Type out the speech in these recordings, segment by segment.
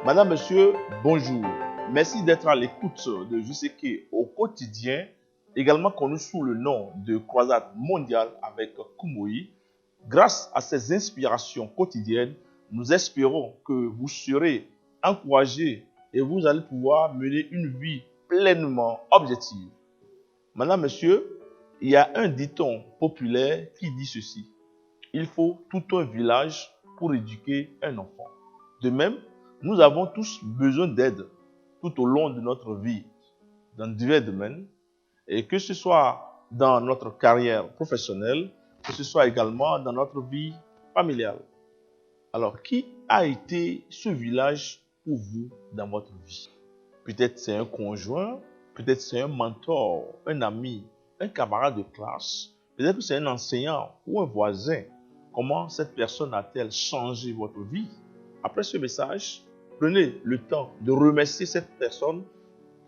Madame, Monsieur, bonjour. Merci d'être à l'écoute de JCK au quotidien, également connu sous le nom de Croisade mondiale avec Koumoui. Grâce à ces inspirations quotidiennes, nous espérons que vous serez encouragés et vous allez pouvoir mener une vie pleinement objective. Madame, Monsieur, il y a un dicton populaire qui dit ceci: il faut tout un village pour éduquer un enfant. De même, nous avons tous besoin d'aide tout au long de notre vie, dans divers domaines, et que ce soit dans notre carrière professionnelle, que ce soit également dans notre vie familiale. Alors, qui a été ce village pour vous dans votre vie? Peut-être c'est un conjoint, peut-être c'est un mentor, un ami, un camarade de classe, peut-être que c'est un enseignant ou un voisin. Comment cette personne a-t-elle changé votre vie? Après ce message, prenez le temps de remercier cette personne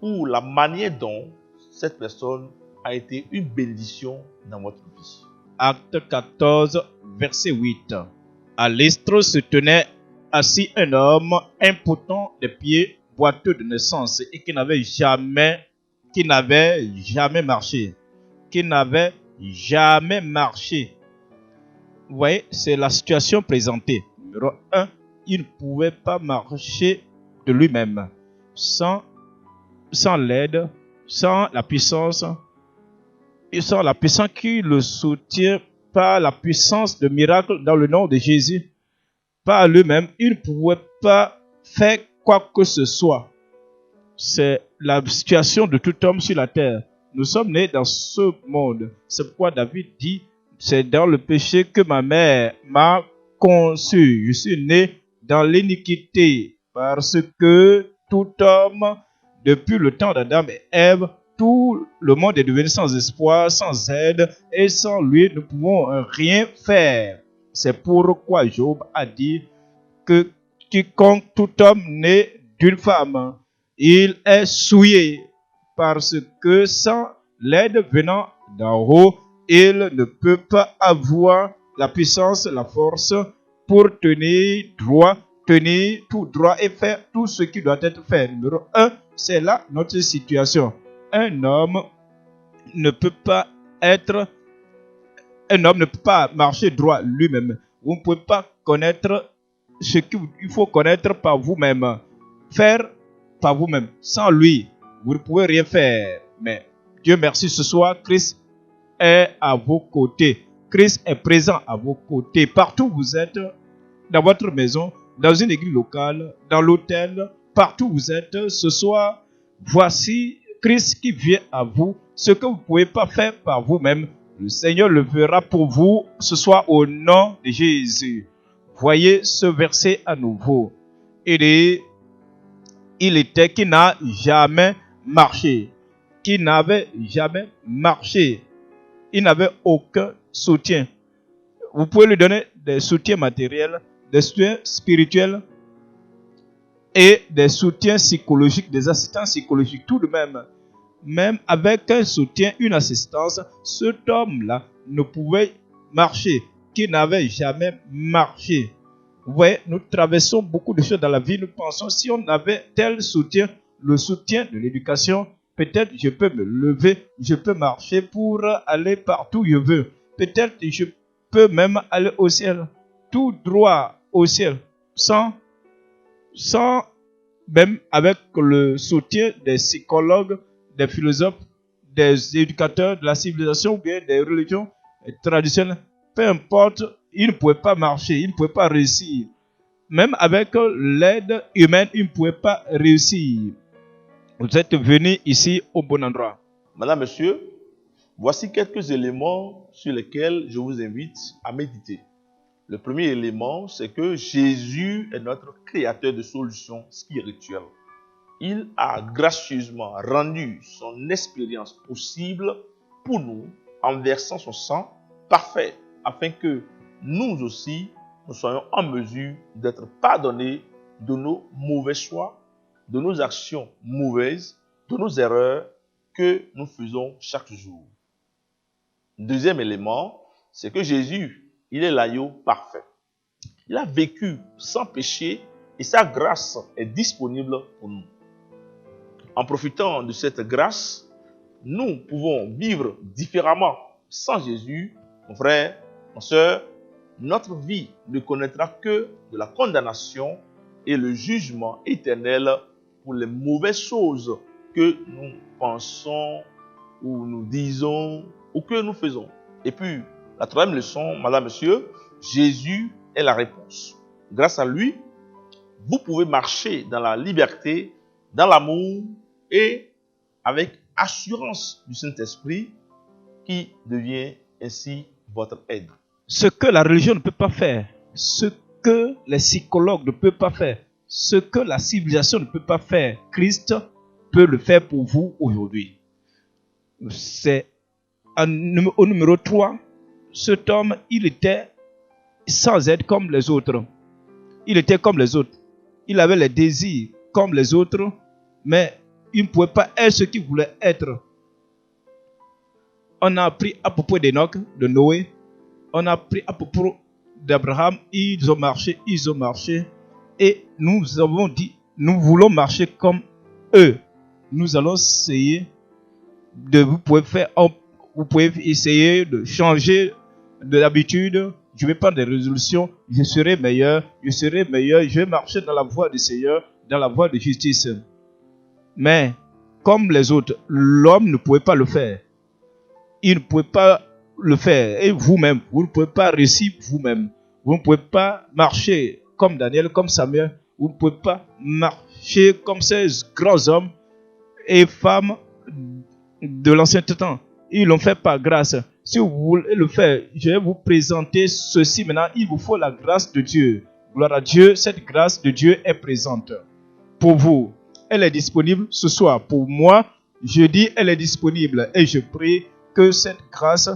pour la manière dont cette personne a été une bénédiction dans votre vie. Acte 14, verset 8. À l'Istre se tenait assis un homme impotent des pieds, boiteux de naissance et qui n'avait jamais marché. Vous voyez, c'est la situation présentée. Numéro 1, il ne pouvait pas marcher de lui-même, sans l'aide, sans la puissance qui le soutient, par la puissance de miracle dans le nom de Jésus. Par lui-même, il ne pouvait pas faire quoi que ce soit. C'est la situation de tout homme sur la terre. Nous sommes nés dans ce monde. C'est pourquoi David dit: c'est dans le péché que ma mère m'a conçu. Je suis né dans l'iniquité, parce que tout homme, depuis le temps d'Adam et Ève, tout le monde est devenu sans espoir, sans aide, et sans lui, nous ne pouvons rien faire. C'est pourquoi Job a dit que quiconque, tout homme né d'une femme, il est souillé, parce que sans l'aide venant d'en haut, il ne peut pas avoir la puissance, la force pour tenir tout droit et faire tout ce qui doit être fait. Numéro 1, c'est là notre situation. Un homme ne peut pas marcher droit lui-même. Vous ne pouvez pas connaître ce qu'il faut connaître par vous-même. Faire par vous-même. Sans lui, vous ne pouvez rien faire. Mais Dieu merci, ce soir, Christ est à vos côtés. Christ est présent à vos côtés. Partout où vous êtes, dans votre maison, dans une église locale, dans l'hôtel, partout où vous êtes, ce soir, voici Christ qui vient à vous. Ce que vous ne pouvez pas faire par vous-même, le Seigneur le fera pour vous ce soir au nom de Jésus. Voyez ce verset à nouveau. Il était qui n'a jamais marché. Qui n'avait jamais marché. Il n'avait aucun soutien. Vous pouvez lui donner des soutiens matériels, des soutiens spirituels et des soutiens psychologiques, des assistants psychologiques, tout de même. Même avec un soutien, une assistance, cet homme-là ne pouvait marcher, qui n'avait jamais marché. Vous voyez, nous traversons beaucoup de choses dans la vie. Nous pensons, si on avait tel soutien, le soutien de l'éducation, peut-être je peux me lever, je peux marcher pour aller partout où je veux. Peut-être je peux même aller au ciel, tout droit au ciel, sans même avec le soutien des psychologues, des philosophes, des éducateurs de la civilisation ou bien des religions traditionnelles. Peu importe, il ne pouvait pas marcher, il ne pouvait pas réussir. Même avec l'aide humaine, il ne pouvait pas réussir. Vous êtes venu ici au bon endroit. Madame, Monsieur, voici quelques éléments sur lesquels je vous invite à méditer. Le premier élément, c'est que Jésus est notre créateur de solutions spirituelles. Il a gracieusement rendu son expérience possible pour nous en versant son sang parfait, afin que nous aussi, nous soyons en mesure d'être pardonnés de nos mauvais choix, de nos actions mauvaises, de nos erreurs que nous faisons chaque jour. Deuxième élément, c'est que Jésus, il est l'agneau parfait. Il a vécu sans péché et sa grâce est disponible pour nous. En profitant de cette grâce, nous pouvons vivre différemment. Sans Jésus, mon frère, ma soeur, notre vie ne connaîtra que de la condamnation et le jugement éternel pour les mauvaises choses que nous pensons ou nous disons ou que nous faisons. Et puis, la troisième leçon, madame, monsieur, Jésus est la réponse. Grâce à lui, vous pouvez marcher dans la liberté, dans l'amour et avec assurance du Saint-Esprit qui devient ainsi votre aide. Ce que la religion ne peut pas faire, ce que les psychologues ne peuvent pas faire, ce que la civilisation ne peut pas faire, Christ peut le faire pour vous aujourd'hui. C'est au numéro 3, cet homme, il était sans être comme les autres. Il était comme les autres. Il avait les désirs comme les autres, mais il ne pouvait pas être ce qu'il voulait être. On a appris à propos d'Enoch, de Noé. On a appris à propos d'Abraham. Ils ont marché. Et nous avons dit, nous voulons marcher comme eux. Nous allons essayer vous pouvez essayer de changer de l'habitude. Je vais prendre des résolutions. Je serai meilleur. Je vais marcher dans la voie du Seigneur, dans la voie de justice. Mais, comme les autres, l'homme ne pouvait pas le faire. Il ne pouvait pas le faire. Et vous-même, vous ne pouvez pas réussir vous-même. Vous ne pouvez pas marcher comme Daniel, comme Samuel. Vous ne pouvez pas marcher comme ces grands hommes et femmes de l'ancien temps. Ils l'ont fait par grâce. Si vous voulez le faire, je vais vous présenter ceci maintenant. Il vous faut la grâce de Dieu. Gloire à Dieu, cette grâce de Dieu est présente pour vous. Elle est disponible ce soir. Pour moi, je dis elle est disponible. Et je prie que cette grâce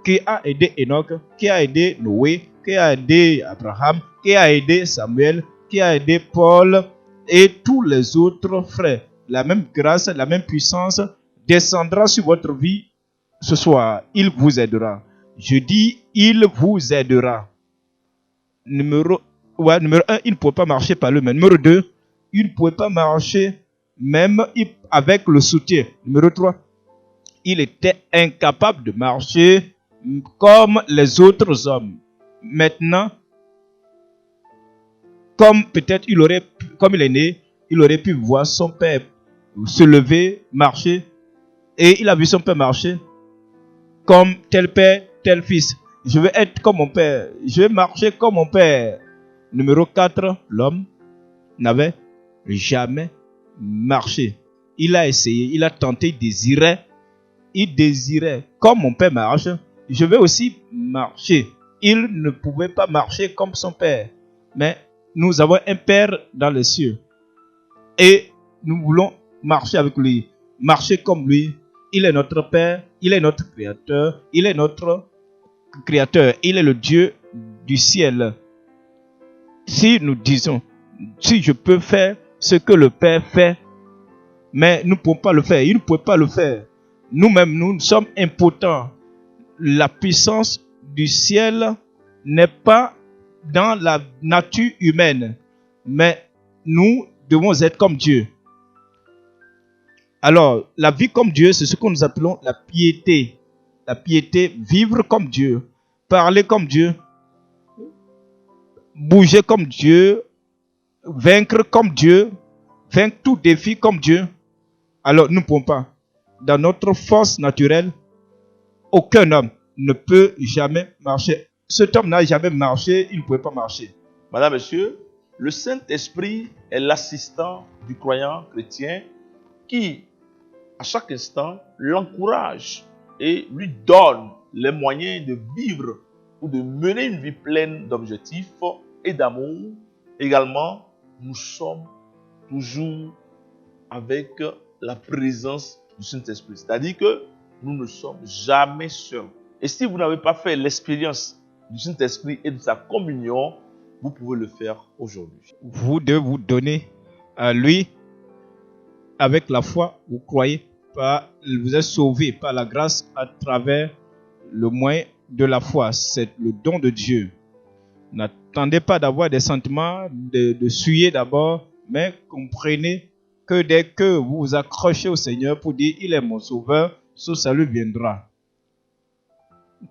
qui a aidé Enoch, qui a aidé Noé, qui a aidé Abraham, qui a aidé Samuel, qui a aidé Paul et tous les autres frères, la même grâce, la même puissance descendra sur votre vie ce soir. Il vous aidera. Je dis, il vous aidera. Numéro 1, il ne peut pas marcher par lui-même. Numéro 2, il ne pouvait pas marcher même avec le soutien. Numéro 3, il était incapable de marcher comme les autres hommes. Maintenant, comme peut-être comme il est né, il aurait pu voir son père se lever, marcher, et il a vu son père marcher comme tel père, tel fils. Je vais être comme mon père, je vais marcher comme mon père. Numéro 4, l'homme n'avait jamais marché. Il a essayé, il a tenté, il désirait, comme mon père marche, je vais aussi marcher. Il ne pouvait pas marcher comme son père, mais nous avons un père dans les cieux et nous voulons marcher avec lui, marcher comme lui. Il est notre père, il est notre créateur, il est le Dieu du ciel. Si nous disons, si je peux faire ce que le Père fait, mais nous ne pouvons pas le faire, il ne peut pas le faire. Nous-mêmes, nous sommes impotents. La puissance du ciel n'est pas dans la nature humaine, mais nous devons être comme Dieu. Alors, la vie comme Dieu, c'est ce que nous appelons la piété. La piété, vivre comme Dieu, parler comme Dieu, bouger comme Dieu, vaincre comme Dieu, vaincre tout défi comme Dieu. Alors, nous ne pouvons pas. Dans notre force naturelle, aucun homme ne peut jamais marcher. Cet homme n'a jamais marché, il ne pouvait pas marcher. Madame, monsieur, le Saint-Esprit est l'assistant du croyant chrétien qui, à chaque instant, l'encourage et lui donne les moyens de vivre ou de mener une vie pleine d'objectifs et d'amour. Également, nous sommes toujours avec la présence du Saint-Esprit. C'est-à-dire que nous ne sommes jamais seuls. Et si vous n'avez pas fait l'expérience du Saint-Esprit et de sa communion, vous pouvez le faire aujourd'hui. Vous devez vous donner à lui avec la foi. Vous croyez pas, vous êtes sauvé par la grâce à travers le moyen de la foi. C'est le don de Dieu. N'attendez pas d'avoir des sentiments de suer d'abord, mais comprenez que dès que vous vous accrochez au Seigneur pour dire « Il est mon sauveur », ce salut viendra.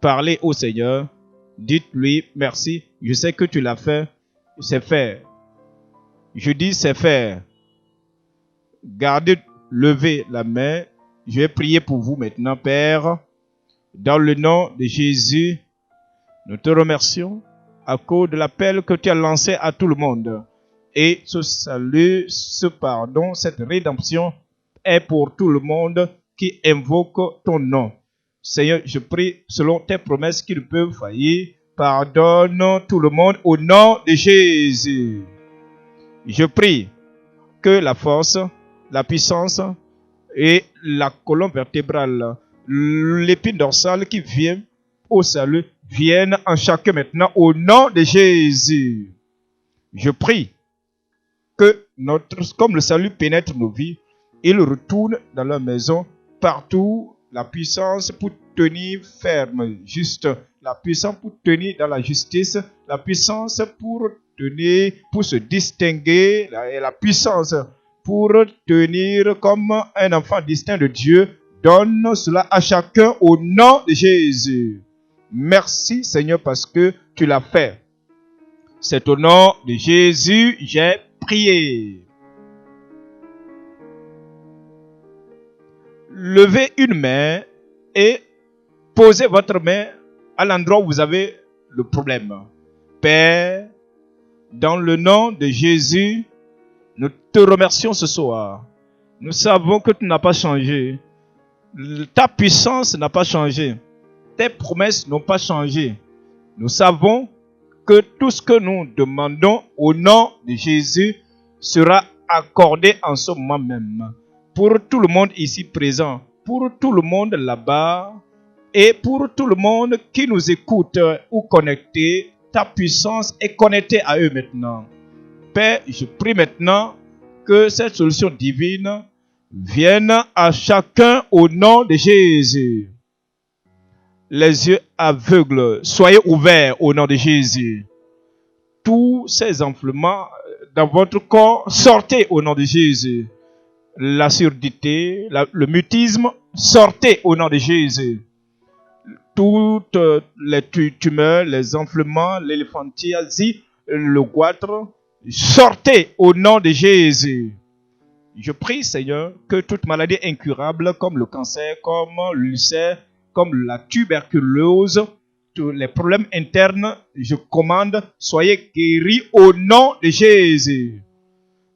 Parlez au Seigneur, dites-lui « Merci, je sais que tu l'as fait, c'est fait. » Je dis « C'est fait. » Gardez, levez la main. Je vais prier pour vous maintenant, Père. Dans le nom de Jésus, nous te remercions à cause de l'appel que tu as lancé à tout le monde. Et ce salut, ce pardon, cette rédemption est pour tout le monde qui invoque ton nom. Seigneur, je prie selon tes promesses qui ne peuvent faillir. Pardonne tout le monde au nom de Jésus. Je prie que la force, la puissance et la colonne vertébrale, l'épine dorsale qui vient au salut, viennent en chacun maintenant au nom de Jésus. Je prie que comme le salut pénètre nos vies, il retourne dans leur maison partout, la puissance pour tenir ferme, juste, la puissance pour tenir dans la justice, la puissance pour tenir, pour se distinguer, et la puissance pour tenir comme un enfant distinct de Dieu. Donne cela à chacun au nom de Jésus. Merci Seigneur parce que tu l'as fait. C'est au nom de Jésus j'ai prié. Levez une main et posez votre main à l'endroit où vous avez le problème. Père, dans le nom de Jésus, nous te remercions ce soir. Nous savons que tu n'as pas changé. Ta puissance n'a pas changé. Tes promesses n'ont pas changé. Nous savons que tout ce que nous demandons au nom de Jésus sera accordé en ce moment même. Pour tout le monde ici présent, pour tout le monde là-bas et pour tout le monde qui nous écoute ou connecté, ta puissance est connectée à eux maintenant. Père, je prie maintenant que cette solution divine vienne à chacun au nom de Jésus. Les yeux aveugles, soyez ouverts au nom de Jésus. Tous ces enflements dans votre corps, sortez au nom de Jésus. La surdité, le mutisme, sortez au nom de Jésus. Toutes les tumeurs, les enflements, l'éléphantiasie, le goitre, sortez au nom de Jésus. Je prie, Seigneur, que toute maladie incurable, comme le cancer, comme l'ulcère, comme la tuberculose, tous les problèmes internes, je commande, soyez guéris au nom de Jésus.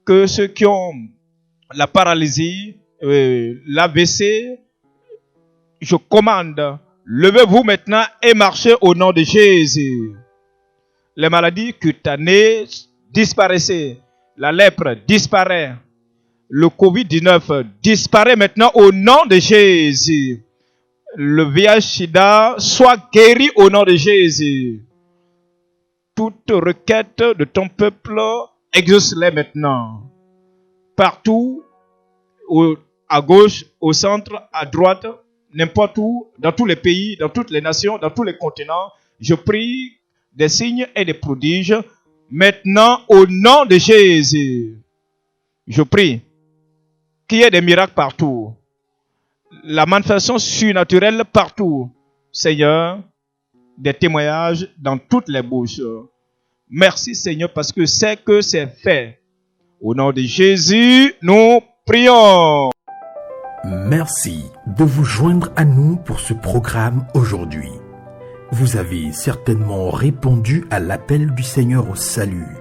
Que ceux qui ont la paralysie, l'AVC, je commande, levez-vous maintenant et marchez au nom de Jésus. Les maladies cutanées disparaissez. La lèpre disparaît. Le Covid-19 disparaît maintenant au nom de Jésus. Le VIH-Sida soit guéri au nom de Jésus. Toute requête de ton peuple, exauce-les maintenant. Partout, à gauche, au centre, à droite, n'importe où, dans tous les pays, dans toutes les nations, dans tous les continents, je prie des signes et des prodiges maintenant au nom de Jésus. Je prie qu'il y ait des miracles partout. La manifestation surnaturelle partout. Seigneur, des témoignages dans toutes les bouches. Merci Seigneur parce que c'est fait. Au nom de Jésus, nous prions. Merci de vous joindre à nous pour ce programme aujourd'hui. Vous avez certainement répondu à l'appel du Seigneur au salut.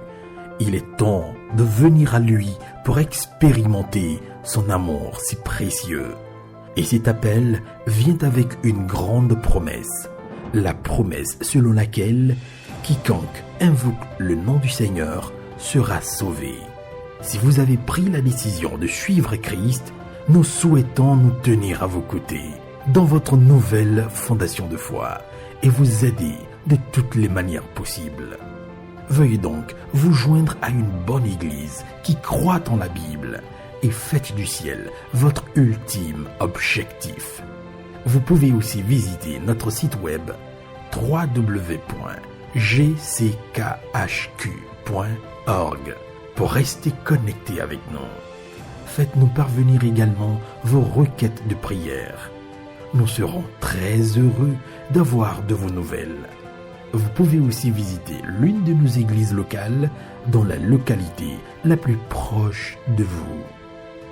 Il est temps de venir à lui pour expérimenter son amour si précieux. Et cet appel vient avec une grande promesse. La promesse selon laquelle quiconque invoque le nom du Seigneur sera sauvé. Si vous avez pris la décision de suivre Christ, nous souhaitons nous tenir à vos côtés dans votre nouvelle fondation de foi et vous aider de toutes les manières possibles. Veuillez donc vous joindre à une bonne église qui croit en la Bible et faites du ciel votre ultime objectif. Vous pouvez aussi visiter notre site web www.jck-du-6 gckhq.org pour rester connecté avec nous. Faites-nous parvenir également vos requêtes de prière. Nous serons très heureux d'avoir de vos nouvelles. Vous pouvez aussi visiter l'une de nos églises locales dans la localité la plus proche de vous.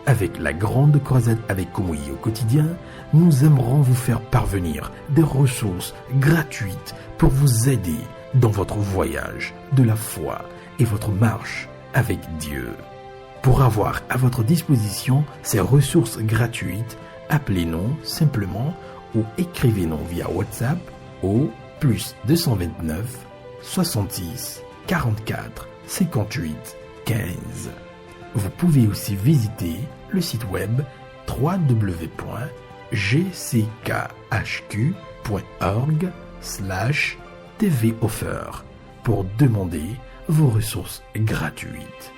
Avec la grande croisade avec Kumuyi au quotidien, nous aimerons vous faire parvenir des ressources gratuites pour vous aider dans votre voyage de la foi et votre marche avec Dieu. Pour avoir à votre disposition ces ressources gratuites, appelez-nous simplement ou écrivez-nous via WhatsApp au +229 66 44 58 15. Vous pouvez aussi visiter le site web www.gckhq.org/tvoffer pour demander vos ressources gratuites.